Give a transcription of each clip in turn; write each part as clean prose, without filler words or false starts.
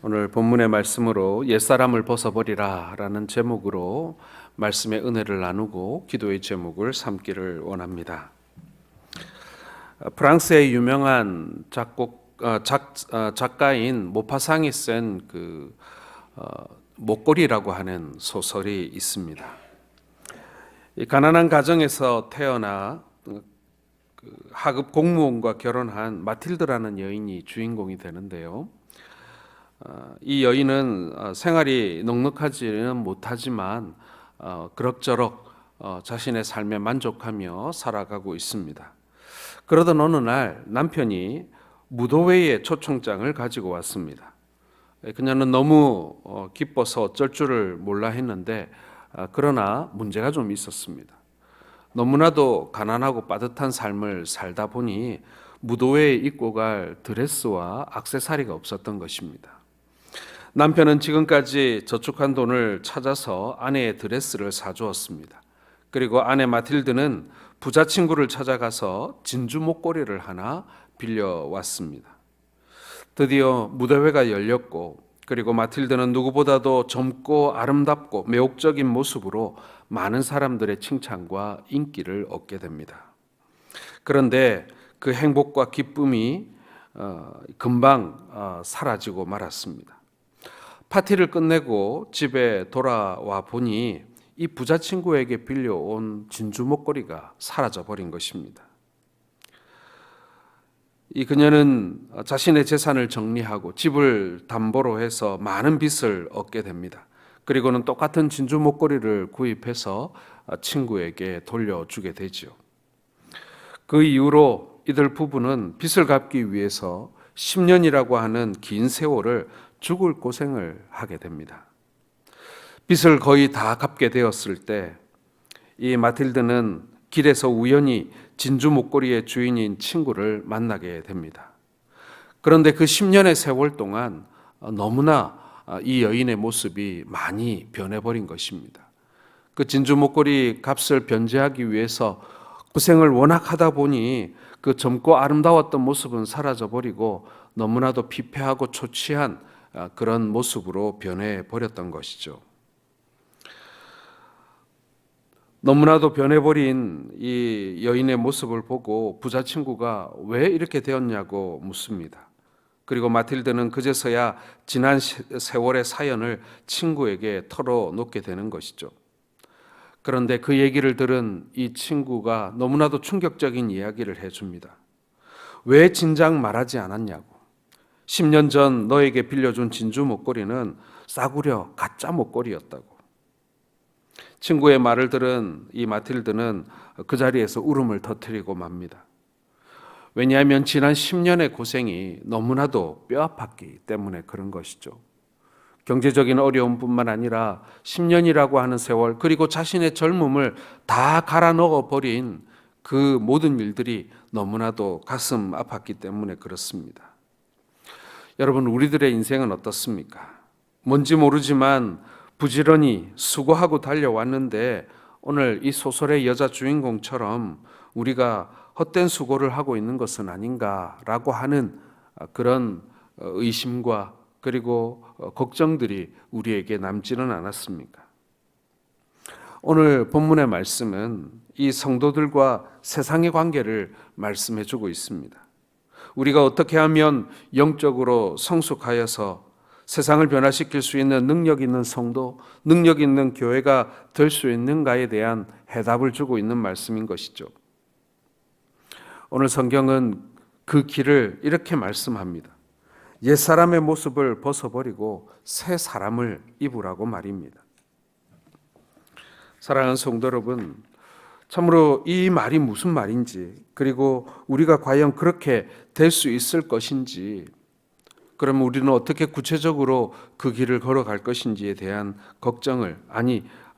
오늘 본문의 말씀으로 옛사람을 벗어버리라 라는 제목으로 말씀의 은혜를 나누고 기도의 제목을 삼기를 원합니다. 프랑스의 유명한 작가인 모파상이 쓴 목걸이라고 하는 소설이 있습니다. 이 가난한 가정에서 태어나 하급 공무원과 결혼한 마틸드라는 여인이 주인공이 되는데요. 이 여인은 생활이 넉넉하지는 못하지만 그럭저럭 자신의 삶에 만족하며 살아가고 있습니다. 그러던 어느 날 남편이 무도회의 초청장을 가지고 왔습니다. 그녀는 너무 기뻐서 어쩔 줄을 몰라 했는데 그러나 문제가 좀 있었습니다. 너무나도 가난하고 빠듯한 삶을 살다 보니 무도회에 입고 갈 드레스와 액세서리가 없었던 것입니다. 남편은 지금까지 저축한 돈을 찾아서 아내의 드레스를 사주었습니다. 그리고 아내 마틸드는 부자 친구를 찾아가서 진주 목걸이를 하나 빌려왔습니다. 드디어 무대회가 열렸고, 그리고 마틸드는 누구보다도 젊고 아름답고 매혹적인 모습으로 많은 사람들의 칭찬과 인기를 얻게 됩니다. 그런데 그 행복과 기쁨이 금방 사라지고 말았습니다. 파티를 끝내고 집에 돌아와 보니 이 부자 친구에게 빌려온 진주 목걸이가 사라져 버린 것입니다. 이 그녀는 자신의 재산을 정리하고 집을 담보로 해서 많은 빚을 얻게 됩니다. 그리고는 똑같은 진주 목걸이를 구입해서 친구에게 돌려주게 되죠. 그 이후로 이들 부부는 빚을 갚기 위해서 10년이라고 하는 긴 세월을 죽을 고생을 하게 됩니다. 빚을 거의 다 갚게 되었을 때 이 마틸드는 길에서 우연히 진주 목걸이의 주인인 친구를 만나게 됩니다. 그런데 그 10년의 세월 동안 너무나 이 여인의 모습이 많이 변해버린 것입니다. 그 진주 목걸이 값을 변제하기 위해서 고생을 워낙 하다 보니 그 젊고 아름다웠던 모습은 사라져버리고 너무나도 피폐하고 초췌한 그런 모습으로 변해버렸던 것이죠. 너무나도 변해버린 이 여인의 모습을 보고 부자 친구가 왜 이렇게 되었냐고 묻습니다. 그리고 마틸드는 그제서야 지난 세월의 사연을 친구에게 털어놓게 되는 것이죠. 그런데 그 얘기를 들은 이 친구가 너무나도 충격적인 이야기를 해줍니다. 왜 진작 말하지 않았냐고. 10년 전 너에게 빌려준 진주 목걸이는 싸구려 가짜 목걸이였다고. 친구의 말을 들은 이 마틸드는 그 자리에서 울음을 터뜨리고 맙니다. 왜냐하면 지난 10년의 고생이 너무나도 뼈아팠기 때문에 그런 것이죠. 경제적인 어려움뿐만 아니라 10년이라고 하는 세월, 그리고 자신의 젊음을 다 갈아 넣어버린 그 모든 일들이 너무나도 가슴 아팠기 때문에 그렇습니다. 여러분, 우리들의 인생은 어떻습니까? 뭔지 모르지만 부지런히 수고하고 달려왔는데 오늘 이 소설의 여자 주인공처럼 우리가 헛된 수고를 하고 있는 것은 아닌가라고 하는 그런 의심과 그리고 걱정들이 우리에게 남지는 않았습니까? 오늘 본문의 말씀은 이 성도들과 세상의 관계를 말씀해 주고 있습니다. 우리가 어떻게 하면 영적으로 성숙하여서 세상을 변화시킬 수 있는 능력 있는 성도, 능력 있는 교회가 될 수 있는가에 대한 해답을 주고 있는 말씀인 것이죠. 오늘 성경은 그 길을 이렇게 말씀합니다. 옛사람의 모습을 벗어버리고 새 사람을 입으라고 말입니다. 사랑하는 성도 여러분, 참으로 이 말이 무슨 말인지, 그리고 우리가 과연 그렇게 될 수 있을 것인지, 그러면 우리는 어떻게 구체적으로 그 길을 걸어갈 것인지에 대한 걱정을,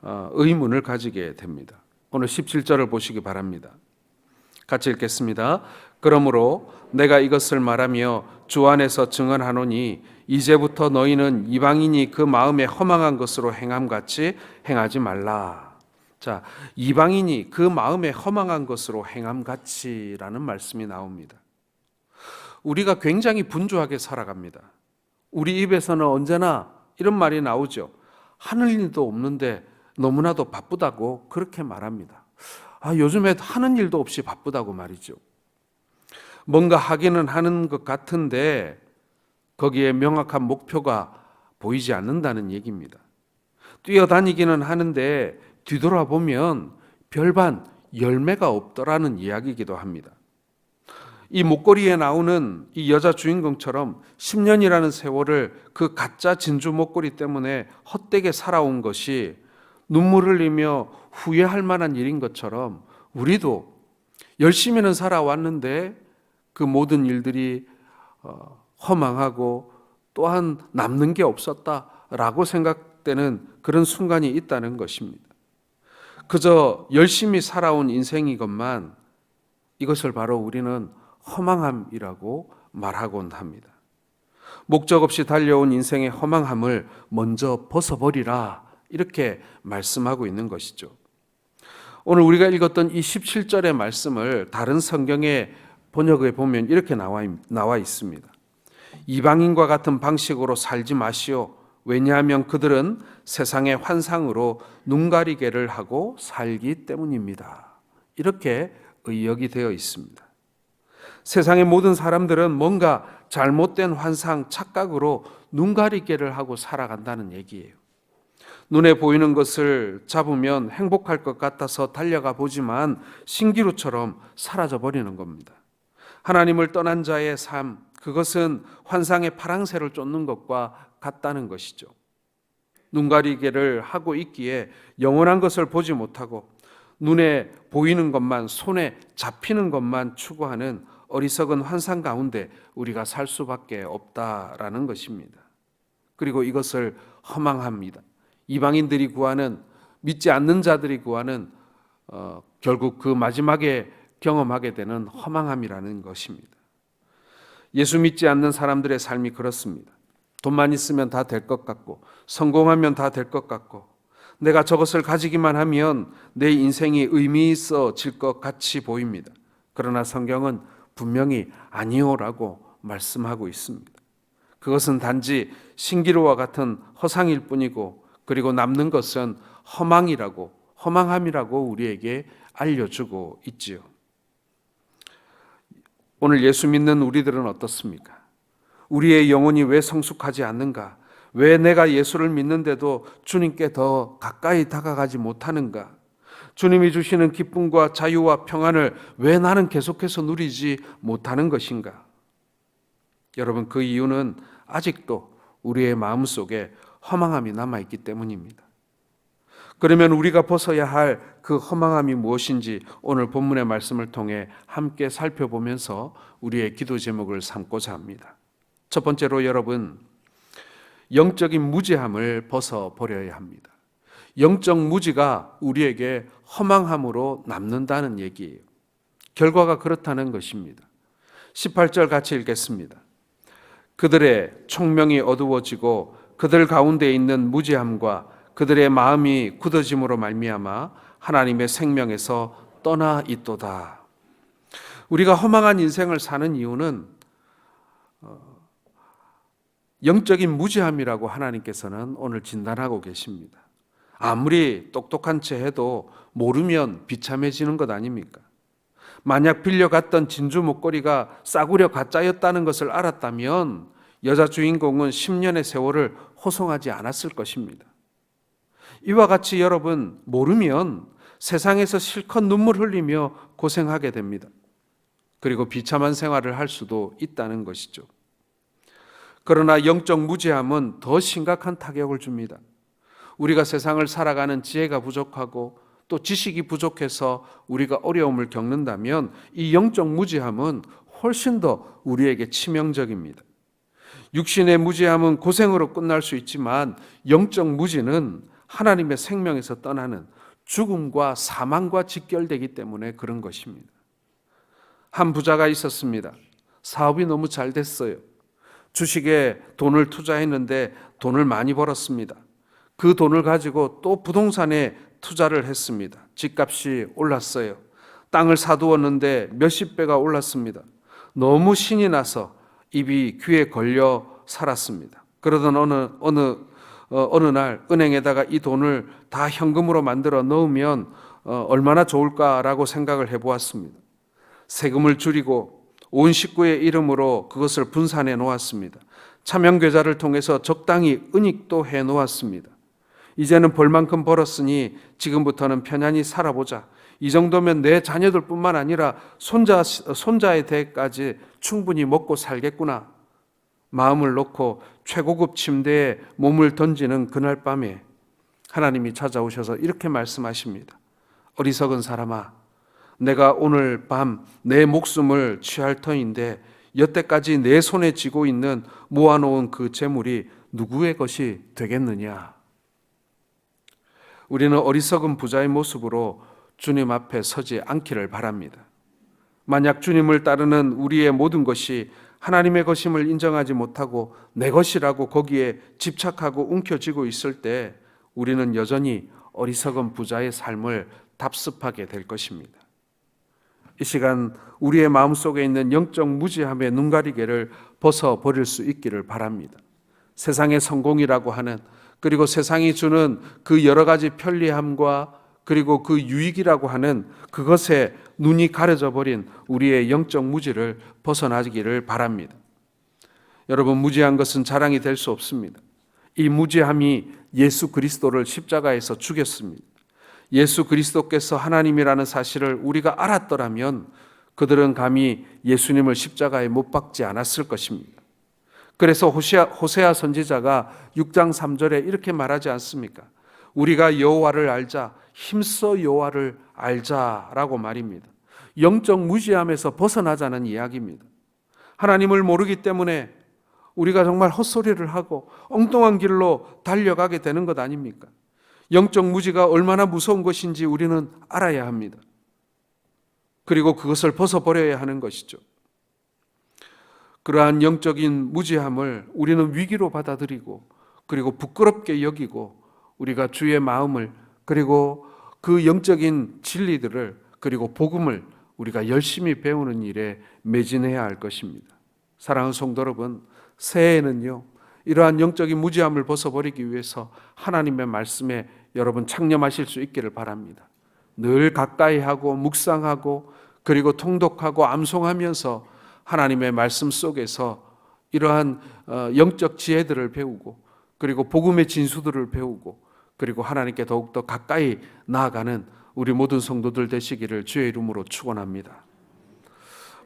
의문을 가지게 됩니다. 오늘 17절을 보시기 바랍니다. 같이 읽겠습니다. 그러므로 내가 이것을 말하며 주 안에서 증언하노니 이제부터 너희는 이방인이 그 마음에 허망한 것으로 행함같이 행하지 말라. 자, 이방인이 그 마음에 허망한 것으로 행함같이라는 말씀이 나옵니다. 우리가 굉장히 분주하게 살아갑니다. 우리 입에서는 언제나 이런 말이 나오죠. 하는 일도 없는데 너무나도 바쁘다고 그렇게 말합니다. 요즘에 하는 일도 없이 바쁘다고 말이죠. 뭔가 하기는 하는 것 같은데 거기에 명확한 목표가 보이지 않는다는 얘기입니다. 뛰어다니기는 하는데 뒤돌아보면 별반 열매가 없더라는 이야기이기도 합니다. 이 목걸이에 나오는 이 여자 주인공처럼 10년이라는 세월을 그 가짜 진주 목걸이 때문에 헛되게 살아온 것이 눈물 흘리며 후회할 만한 일인 것처럼 우리도 열심히는 살아왔는데 그 모든 일들이 허망하고 또한 남는 게 없었다라고 생각되는 그런 순간이 있다는 것입니다. 그저 열심히 살아온 인생이건만 이것을 바로 우리는 허망함이라고 말하곤 합니다. 목적 없이 달려온 인생의 허망함을 먼저 벗어버리라 이렇게 말씀하고 있는 것이죠. 오늘 우리가 읽었던 이 17절의 말씀을 다른 성경의 번역에 보면 이렇게 나와 있습니다. 이방인과 같은 방식으로 살지 마시오. 왜냐하면 그들은 세상의 환상으로 눈가리개를 하고 살기 때문입니다. 이렇게 의역이 되어 있습니다. 세상의 모든 사람들은 뭔가 잘못된 환상, 착각으로 눈가리개를 하고 살아간다는 얘기예요. 눈에 보이는 것을 잡으면 행복할 것 같아서 달려가 보지만 신기루처럼 사라져 버리는 겁니다. 하나님을 떠난 자의 삶, 그것은 환상의 파랑새를 쫓는 것과 같다는 것이죠. 눈가리개를 하고 있기에 영원한 것을 보지 못하고 눈에 보이는 것만, 손에 잡히는 것만 추구하는 어리석은 환상 가운데 우리가 살 수밖에 없다라는 것입니다. 그리고 이것을 허망합니다. 이방인들이 구하는, 믿지 않는 자들이 구하는 결국 그 마지막에 경험하게 되는 허망함이라는 것입니다. 예수 믿지 않는 사람들의 삶이 그렇습니다. 돈만 있으면 다 될 것 같고, 성공하면 다 될 것 같고, 내가 저것을 가지기만 하면 내 인생이 의미 있어질 것 같이 보입니다. 그러나 성경은 분명히 아니오라고 말씀하고 있습니다. 그것은 단지 신기루와 같은 허상일 뿐이고, 그리고 남는 것은 허망함이라고 우리에게 알려주고 있지요. 오늘 예수 믿는 우리들은 어떻습니까? 우리의 영혼이 왜 성숙하지 않는가? 왜 내가 예수를 믿는데도 주님께 더 가까이 다가가지 못하는가? 주님이 주시는 기쁨과 자유와 평안을 왜 나는 계속해서 누리지 못하는 것인가? 여러분, 그 이유는 아직도 우리의 마음속에 허망함이 남아있기 때문입니다. 그러면 우리가 벗어야 할 그 허망함이 무엇인지 오늘 본문의 말씀을 통해 함께 살펴보면서 우리의 기도 제목을 삼고자 합니다. 첫 번째로 여러분, 영적인 무지함을 벗어버려야 합니다. 영적 무지가 우리에게 허망함으로 남는다는 얘기예요. 결과가 그렇다는 것입니다. 18절 같이 읽겠습니다. 그들의 총명이 어두워지고 그들 가운데 있는 무지함과 그들의 마음이 굳어짐으로 말미암아 하나님의 생명에서 떠나 있도다. 우리가 허망한 인생을 사는 이유는 영적인 무지함이라고 하나님께서는 오늘 진단하고 계십니다. 아무리 똑똑한 채 해도 모르면 비참해지는 것 아닙니까? 만약 빌려갔던 진주 목걸이가 싸구려 가짜였다는 것을 알았다면 여자 주인공은 10년의 세월을 호송하지 않았을 것입니다. 이와 같이 여러분, 모르면 세상에서 실컷 눈물 흘리며 고생하게 됩니다. 그리고 비참한 생활을 할 수도 있다는 것이죠. 그러나 영적 무지함은 더 심각한 타격을 줍니다. 우리가 세상을 살아가는 지혜가 부족하고 또 지식이 부족해서 우리가 어려움을 겪는다면 이 영적 무지함은 훨씬 더 우리에게 치명적입니다. 육신의 무지함은 고생으로 끝날 수 있지만 영적 무지는 하나님의 생명에서 떠나는 죽음과 사망과 직결되기 때문에 그런 것입니다. 한 부자가 있었습니다. 사업이 너무 잘 됐어요. 주식에 돈을 투자했는데 돈을 많이 벌었습니다. 그 돈을 가지고 또 부동산에 투자를 했습니다. 집값이 올랐어요. 땅을 사두었는데 몇십 배가 올랐습니다. 너무 신이 나서 입이 귀에 걸려 살았습니다. 그러던 어느 날 은행에다가 이 돈을 다 현금으로 만들어 넣으면 얼마나 좋을까라고 생각을 해보았습니다. 세금을 줄이고 온 식구의 이름으로 그것을 분산해 놓았습니다. 차명계좌를 통해서 적당히 은닉도 해 놓았습니다. 이제는 벌 만큼 벌었으니 지금부터는 편안히 살아보자. 이 정도면 내 자녀들뿐만 아니라 손자의 대까지 충분히 먹고 살겠구나. 마음을 놓고 최고급 침대에 몸을 던지는 그날 밤에 하나님이 찾아오셔서 이렇게 말씀하십니다. 어리석은 사람아, 내가 오늘 밤 내 목숨을 취할 터인데 여태까지 내 손에 쥐고 있는 모아놓은 그 재물이 누구의 것이 되겠느냐? 우리는 어리석은 부자의 모습으로 주님 앞에 서지 않기를 바랍니다. 만약 주님을 따르는 우리의 모든 것이 하나님의 것임을 인정하지 못하고 내 것이라고 거기에 집착하고 움켜쥐고 있을 때 우리는 여전히 어리석은 부자의 삶을 답습하게 될 것입니다. 이 시간 우리의 마음속에 있는 영적 무지함의 눈가리개를 벗어버릴 수 있기를 바랍니다. 세상의 성공이라고 하는, 그리고 세상이 주는 그 여러 가지 편리함과 그리고 그 유익이라고 하는 그것에 눈이 가려져 버린 우리의 영적 무지를 벗어나기를 바랍니다. 여러분, 무지한 것은 자랑이 될 수 없습니다. 이 무지함이 예수 그리스도를 십자가에서 죽였습니다. 예수 그리스도께서 하나님이라는 사실을 우리가 알았더라면 그들은 감히 예수님을 십자가에 못 박지 않았을 것입니다. 그래서 호세아 선지자가 6장 3절에 이렇게 말하지 않습니까? 우리가 여호와를 알자, 힘써 여호와를 알자라고 말입니다. 영적 무지함에서 벗어나자는 이야기입니다. 하나님을 모르기 때문에 우리가 정말 헛소리를 하고 엉뚱한 길로 달려가게 되는 것 아닙니까? 영적 무지가 얼마나 무서운 것인지 우리는 알아야 합니다. 그리고 그것을 벗어버려야 하는 것이죠. 그러한 영적인 무지함을 우리는 위기로 받아들이고 그리고 부끄럽게 여기고 우리가 주의 마음을, 그리고 그 영적인 진리들을, 그리고 복음을 우리가 열심히 배우는 일에 매진해야 할 것입니다. 사랑하는 성도 여러분, 새해에는요, 이러한 영적인 무지함을 벗어버리기 위해서 하나님의 말씀에 여러분 창념하실 수 있기를 바랍니다. 늘 가까이 하고 묵상하고 그리고 통독하고 암송하면서 하나님의 말씀 속에서 이러한 영적 지혜들을 배우고 그리고 복음의 진수들을 배우고 그리고 하나님께 더욱더 가까이 나아가는 우리 모든 성도들 되시기를 주의 이름으로 축원합니다.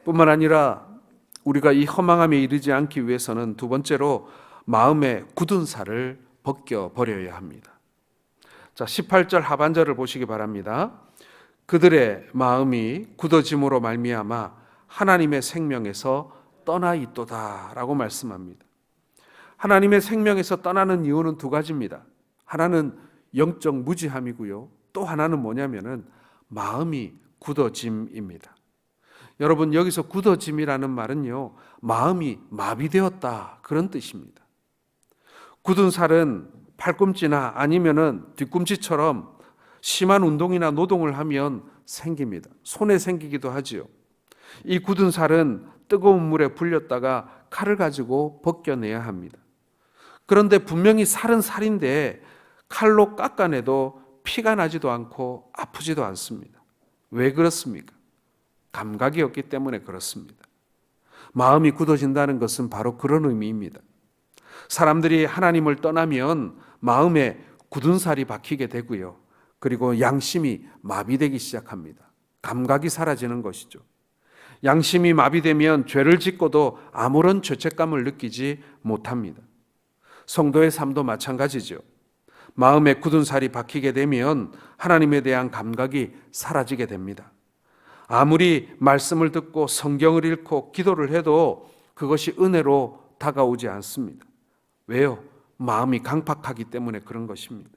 뿐만 아니라 우리가 이 허망함에 이르지 않기 위해서는 두 번째로 마음의 굳은 살을 벗겨버려야 합니다. 자, 18절 하반절을 보시기 바랍니다. 그들의 마음이 굳어짐으로 말미암아 하나님의 생명에서 떠나 있도다 라고 말씀합니다. 하나님의 생명에서 떠나는 이유는 두 가지입니다. 하나는 영적 무지함이고요. 또 하나는 뭐냐면은 마음이 굳어짐입니다. 여러분, 여기서 굳어짐이라는 말은요, 마음이 마비되었다 그런 뜻입니다. 굳은 살은 팔꿈치나 아니면은 뒤꿈치처럼 심한 운동이나 노동을 하면 생깁니다. 손에 생기기도 하지요. 이 굳은 살은 뜨거운 물에 불렸다가 칼을 가지고 벗겨내야 합니다. 그런데 분명히 살은 살인데 칼로 깎아내도 피가 나지도 않고 아프지도 않습니다. 왜 그렇습니까? 감각이 없기 때문에 그렇습니다. 마음이 굳어진다는 것은 바로 그런 의미입니다. 사람들이 하나님을 떠나면 마음에 굳은 살이 박히게 되고요. 그리고 양심이 마비되기 시작합니다. 감각이 사라지는 것이죠. 양심이 마비되면 죄를 짓고도 아무런 죄책감을 느끼지 못합니다. 성도의 삶도 마찬가지죠. 마음에 굳은 살이 박히게 되면 하나님에 대한 감각이 사라지게 됩니다. 아무리 말씀을 듣고 성경을 읽고 기도를 해도 그것이 은혜로 다가오지 않습니다. 왜요? 마음이 강팍하기 때문에 그런 것입니다.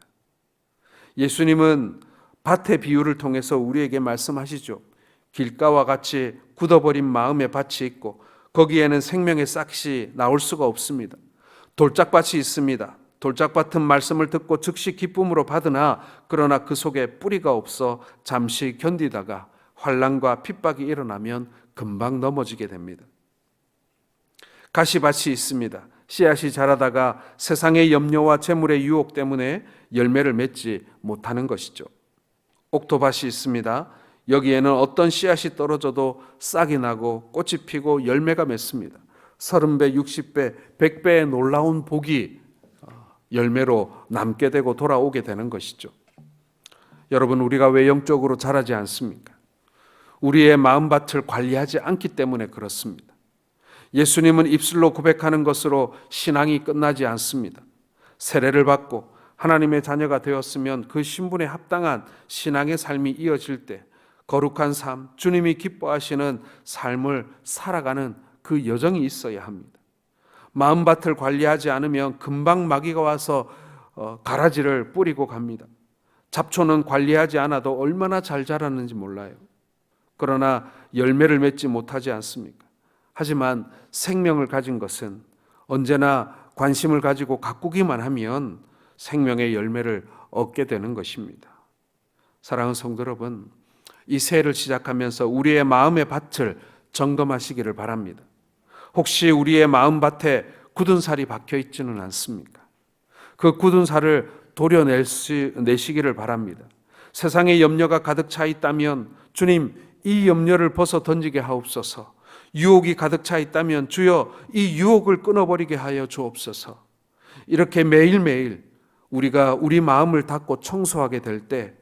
예수님은 밭의 비유를 통해서 우리에게 말씀하시죠. 길가와 같이 굳어버린 마음의 밭이 있고 거기에는 생명의 싹이 나올 수가 없습니다. 돌짝밭이 있습니다. 돌짝밭은 말씀을 듣고 즉시 기쁨으로 받으나 그러나 그 속에 뿌리가 없어 잠시 견디다가 환난과 핍박이 일어나면 금방 넘어지게 됩니다. 가시밭이 있습니다. 씨앗이 자라다가 세상의 염려와 재물의 유혹 때문에 열매를 맺지 못하는 것이죠. 옥토밭이 있습니다. 여기에는 어떤 씨앗이 떨어져도 싹이 나고 꽃이 피고 열매가 맺습니다. 30배, 60배, 100배의 놀라운 복이 열매로 남게 되고 돌아오게 되는 것이죠. 여러분, 우리가 왜 영적으로 자라지 않습니까? 우리의 마음밭을 관리하지 않기 때문에 그렇습니다. 예수님은 입술로 고백하는 것으로 신앙이 끝나지 않습니다. 세례를 받고 하나님의 자녀가 되었으면 그 신분에 합당한 신앙의 삶이 이어질 때 거룩한 삶, 주님이 기뻐하시는 삶을 살아가는 그 여정이 있어야 합니다. 마음밭을 관리하지 않으면 금방 마귀가 와서 가라지를 뿌리고 갑니다. 잡초는 관리하지 않아도 얼마나 잘 자라는지 몰라요. 그러나 열매를 맺지 못하지 않습니까? 하지만 생명을 가진 것은 언제나 관심을 가지고 가꾸기만 하면 생명의 열매를 얻게 되는 것입니다. 사랑하는 성도 여러분, 이 새해를 시작하면서 우리의 마음의 밭을 점검하시기를 바랍니다. 혹시 우리의 마음밭에 굳은 살이 박혀 있지는 않습니까? 그 굳은 살을 도려내시기를 바랍니다. 세상에 염려가 가득 차 있다면 주님, 이 염려를 벗어 던지게 하옵소서. 유혹이 가득 차 있다면 주여, 이 유혹을 끊어버리게 하여 주옵소서. 이렇게 매일매일 우리가 우리 마음을 닫고 청소하게 될 때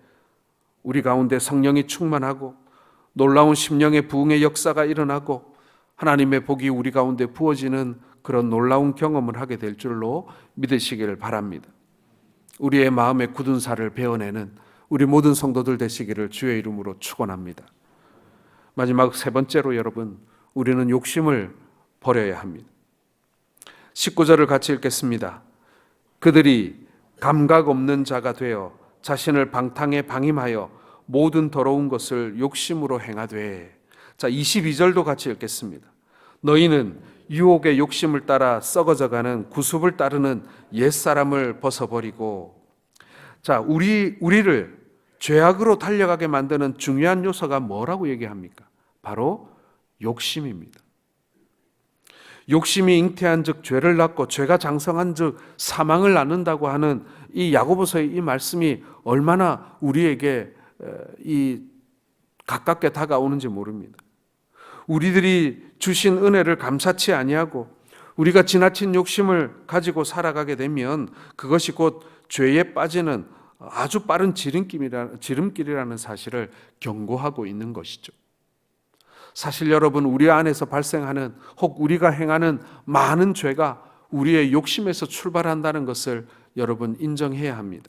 우리 가운데 성령이 충만하고 놀라운 심령의 부흥의 역사가 일어나고 하나님의 복이 우리 가운데 부어지는 그런 놀라운 경험을 하게 될 줄로 믿으시기를 바랍니다. 우리의 마음의 굳은 살을 베어내는 우리 모든 성도들 되시기를 주의 이름으로 축원합니다. 마지막 세 번째로 여러분, 우리는 욕심을 버려야 합니다. 19절을 같이 읽겠습니다. 그들이 감각 없는 자가 되어 자신을 방탕에 방임하여 모든 더러운 것을 욕심으로 행하되. 자, 22절도 같이 읽겠습니다. 너희는 유혹의 욕심을 따라 썩어져가는 구습을 따르는 옛사람을 벗어버리고. 자, 우리를 죄악으로 달려가게 만드는 중요한 요소가 뭐라고 얘기합니까? 바로 욕심입니다. 욕심이 잉태한 즉 죄를 낳고 죄가 장성한 즉 사망을 낳는다고 하는 이 야고보서의 이 말씀이 얼마나 우리에게 이 가깝게 다가오는지 모릅니다. 우리들이 주신 은혜를 감사치 아니하고 우리가 지나친 욕심을 가지고 살아가게 되면 그것이 곧 죄에 빠지는 아주 빠른 지름길이라는 사실을 경고하고 있는 것이죠. 사실 여러분, 우리 안에서 발생하는 혹 우리가 행하는 많은 죄가 우리의 욕심에서 출발한다는 것을 여러분 인정해야 합니다.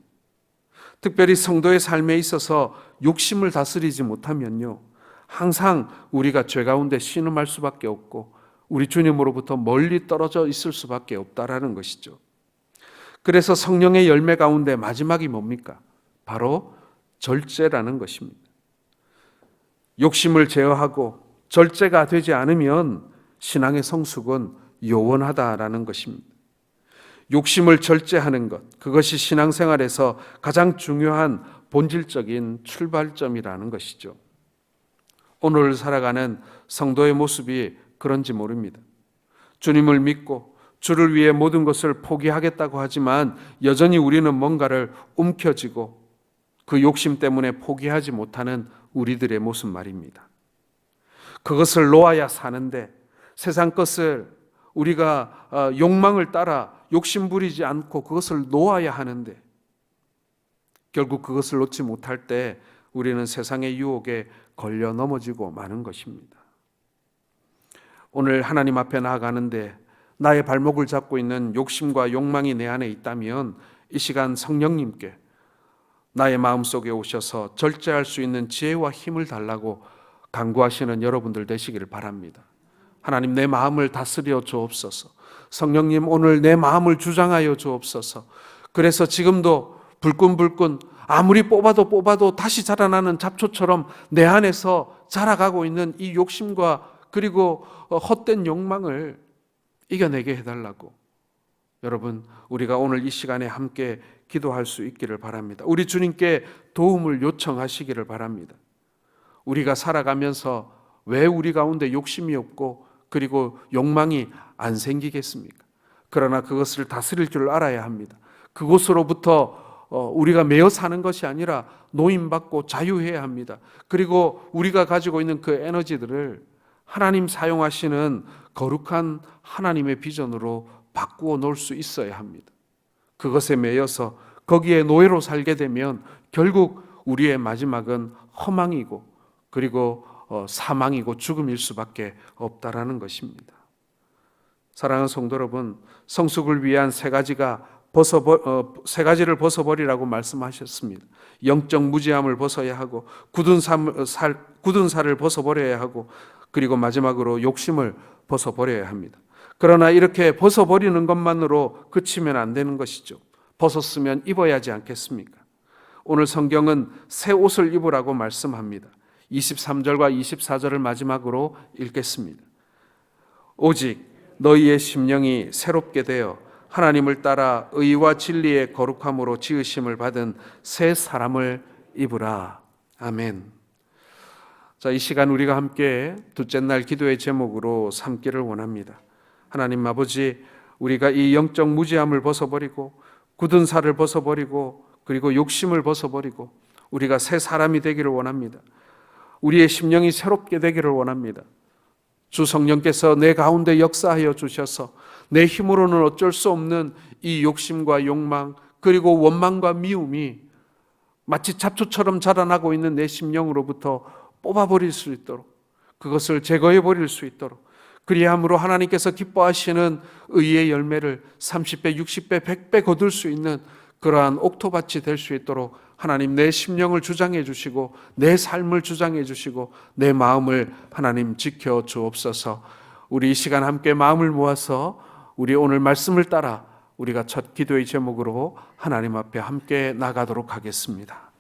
특별히 성도의 삶에 있어서 욕심을 다스리지 못하면요, 항상 우리가 죄 가운데 신음할 수밖에 없고 우리 주님으로부터 멀리 떨어져 있을 수밖에 없다라는 것이죠. 그래서 성령의 열매 가운데 마지막이 뭡니까? 바로 절제라는 것입니다. 욕심을 제어하고 절제가 되지 않으면 신앙의 성숙은 요원하다라는 것입니다. 욕심을 절제하는 것, 그것이 신앙생활에서 가장 중요한 본질적인 출발점이라는 것이죠. 오늘 살아가는 성도의 모습이 그런지 모릅니다. 주님을 믿고 주를 위해 모든 것을 포기하겠다고 하지만 여전히 우리는 뭔가를 움켜쥐고 그 욕심 때문에 포기하지 못하는 우리들의 모습 말입니다. 그것을 놓아야 사는데 세상 것을 우리가 욕망을 따라 욕심 부리지 않고 그것을 놓아야 하는데 결국 그것을 놓지 못할 때 우리는 세상의 유혹에 걸려 넘어지고 마는 것입니다. 오늘 하나님 앞에 나아가는데 나의 발목을 잡고 있는 욕심과 욕망이 내 안에 있다면 이 시간 성령님께 나의 마음속에 오셔서 절제할 수 있는 지혜와 힘을 달라고 간구하시는 여러분들 되시기를 바랍니다. 하나님, 내 마음을 다스려 주옵소서. 성령님, 오늘 내 마음을 주장하여 주옵소서. 그래서 지금도 불끈불끈 아무리 뽑아도 다시 자라나는 잡초처럼 내 안에서 자라가고 있는 이 욕심과 그리고 헛된 욕망을 이겨내게 해달라고 여러분, 우리가 오늘 이 시간에 함께 기도할 수 있기를 바랍니다. 우리 주님께 도움을 요청하시기를 바랍니다. 우리가 살아가면서 왜 우리 가운데 욕심이 없고 그리고 욕망이 안 생기겠습니까? 그러나 그것을 다스릴 줄 알아야 합니다. 그곳으로부터 우리가 매여 사는 것이 아니라 노임받고 자유해야 합니다. 그리고 우리가 가지고 있는 그 에너지들을 하나님 사용하시는 거룩한 하나님의 비전으로 바꾸어 놓을 수 있어야 합니다. 그것에 매여서 거기에 노예로 살게 되면 결국 우리의 마지막은 허망이고 그리고 사망이고 죽음일 수밖에 없다라는 것입니다. 사랑하는 성도 여러분, 성숙을 위한 세 가지를 벗어버리라고 말씀하셨습니다. 영적 무지함을 벗어야 하고 굳은 살을 벗어버려야 하고 그리고 마지막으로 욕심을 벗어버려야 합니다. 그러나 이렇게 벗어버리는 것만으로 그치면 안 되는 것이죠. 벗었으면 입어야 하지 않겠습니까? 오늘 성경은 새 옷을 입으라고 말씀합니다. 23절과 24절을 마지막으로 읽겠습니다. 오직 너희의 심령이 새롭게 되어 하나님을 따라 의와 진리의 거룩함으로 지으심을 받은 새 사람을 입으라. 아멘. 자, 이 시간 우리가 함께 둘째 날 기도의 제목으로 삼기를 원합니다. 하나님 아버지, 우리가 이 영적 무지함을 벗어버리고 굳은 살을 벗어버리고 그리고 욕심을 벗어버리고 우리가 새 사람이 되기를 원합니다. 우리의 심령이 새롭게 되기를 원합니다. 주 성령께서 내 가운데 역사하여 주셔서 내 힘으로는 어쩔 수 없는 이 욕심과 욕망 그리고 원망과 미움이 마치 잡초처럼 자라나고 있는 내 심령으로부터 뽑아버릴 수 있도록, 그것을 제거해버릴 수 있도록, 그리함으로 하나님께서 기뻐하시는 의의 열매를 30배, 60배, 100배 거둘 수 있는 그러한 옥토밭이 될 수 있도록 하나님 내 심령을 주장해 주시고 내 삶을 주장해 주시고 내 마음을 하나님 지켜 주옵소서. 우리 이 시간 함께 마음을 모아서 우리 오늘 말씀을 따라 우리가 첫 기도의 제목으로 하나님 앞에 함께 나가도록 하겠습니다.